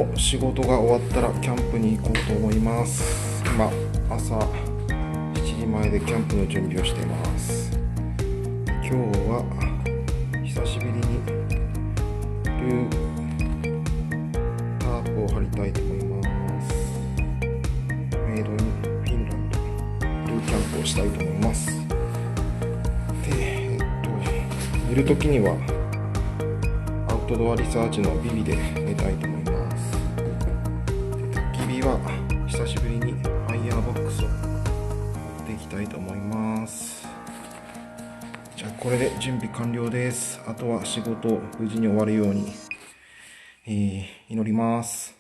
の仕事が終わったらキャンプに行こうと思います。今朝7時前でキャンプの準備をしています。今日は久しぶりにルータープを張りたいと思います。メイドインフィンランドルーキャンプをしたいと思います。で、寝るときにはアウトドアリサーチのビビで寝たいと思います。で、焚き火は久しぶりにファイヤーボックスを持っていきたいと思います。じゃあこれで準備完了です。あとは仕事を無事に終わるように、祈ります。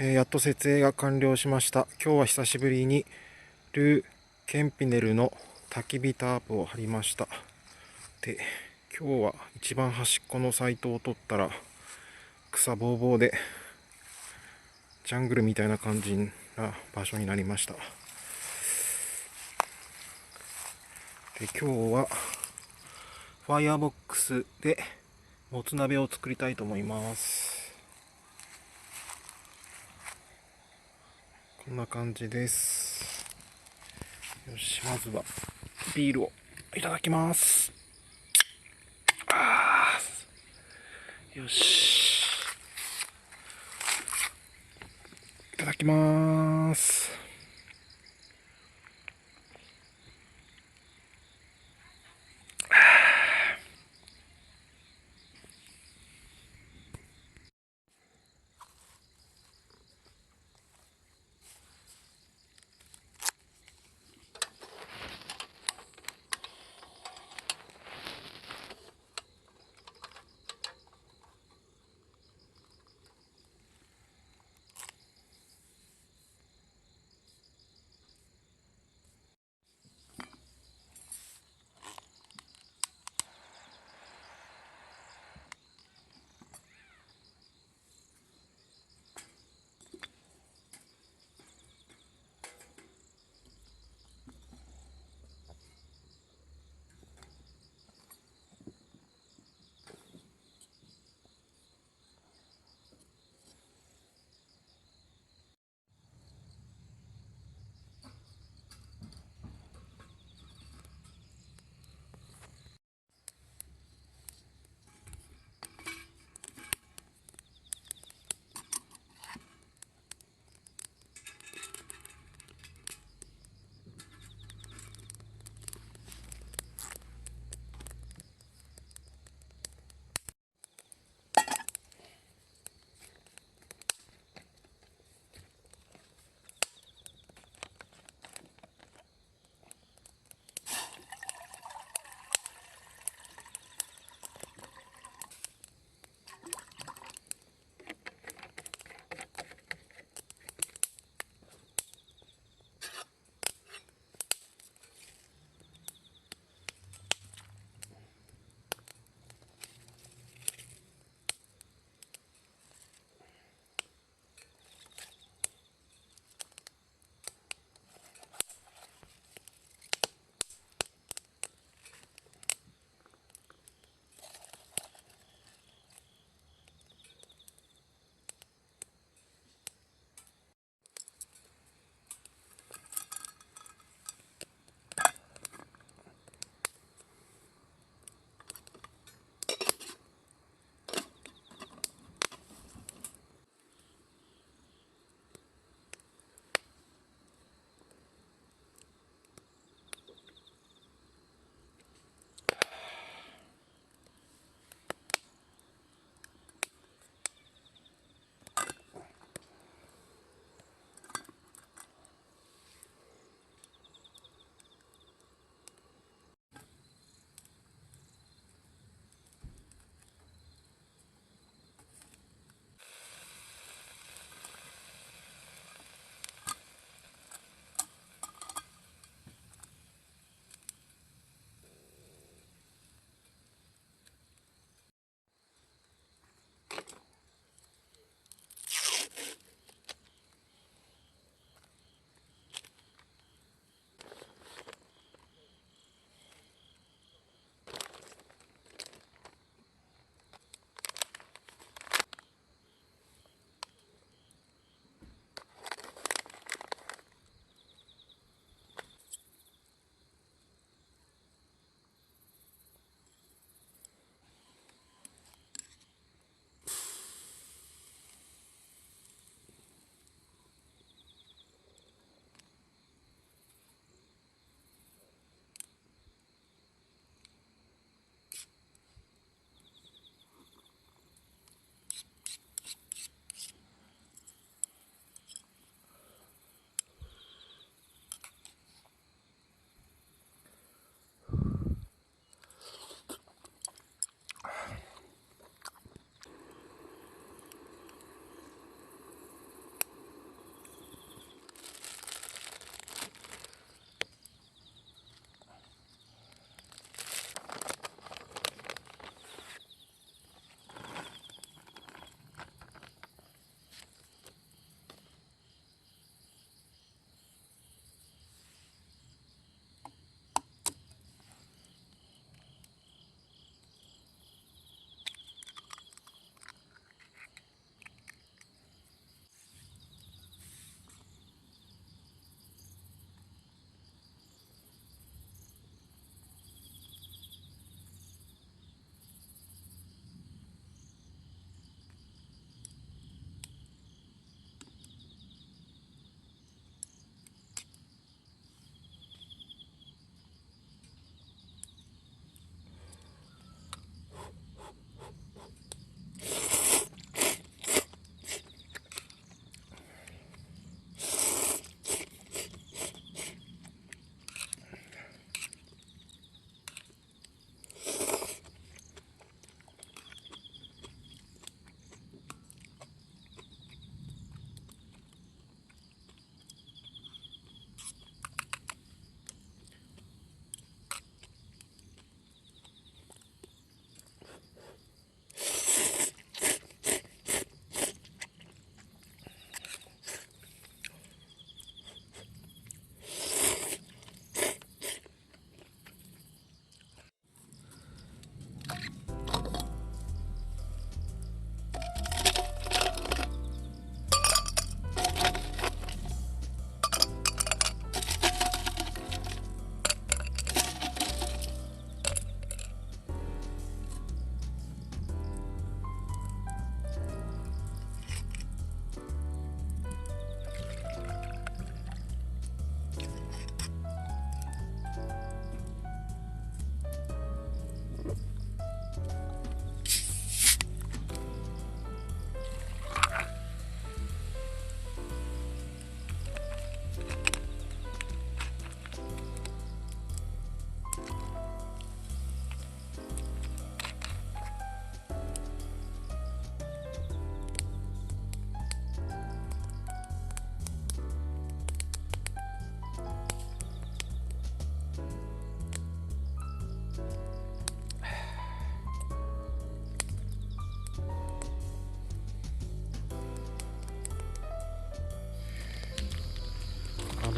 やっと設営が完了しました。今日は久しぶりにルー・ケンピネルの焚き火タープを張りました。で、今日は一番端っこのサイトを取ったら草ぼうぼうでジャングルみたいな感じな場所になりました。で、今日はファイアボックスでもつ鍋を作りたいと思います。こんな感じです。よし、まずはビールをいただきます。よし、いただきます。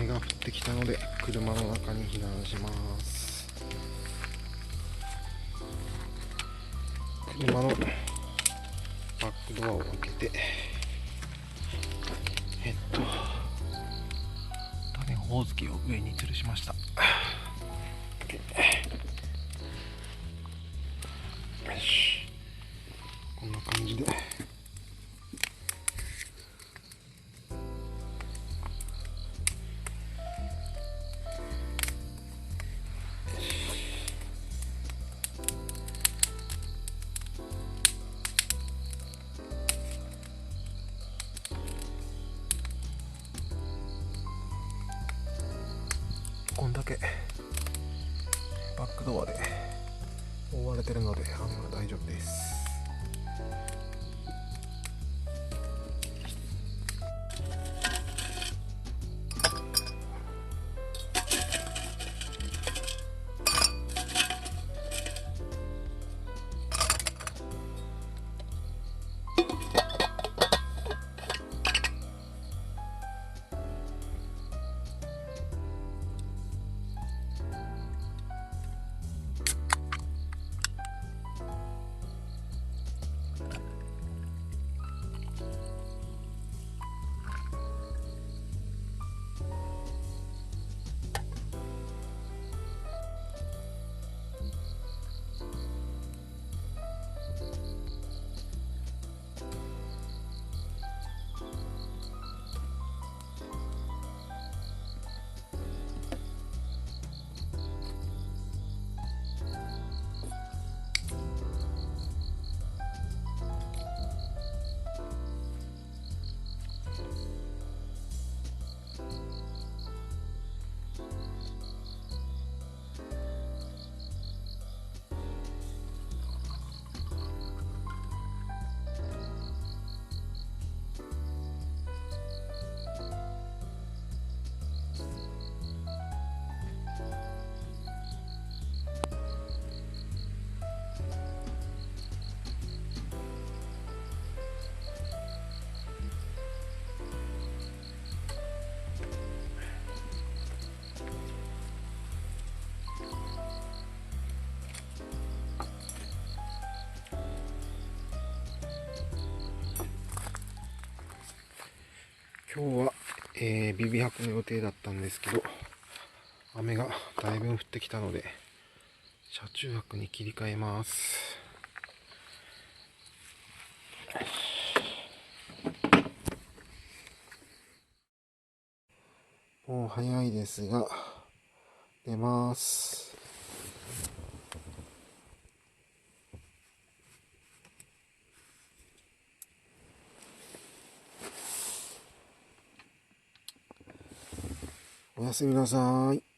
雨が降ってきたので車の中に避難します。車のバックドアを開けて種ほおずきを上に吊るしました。よし、こんな感じでこんだけバックドアで覆われてるので雨は大丈夫です。今日は、ビビ泊の予定だったんですけど、雨がだいぶ降ってきたので車中泊に切り替えます。もう早いですが出ます。おやすみなさい。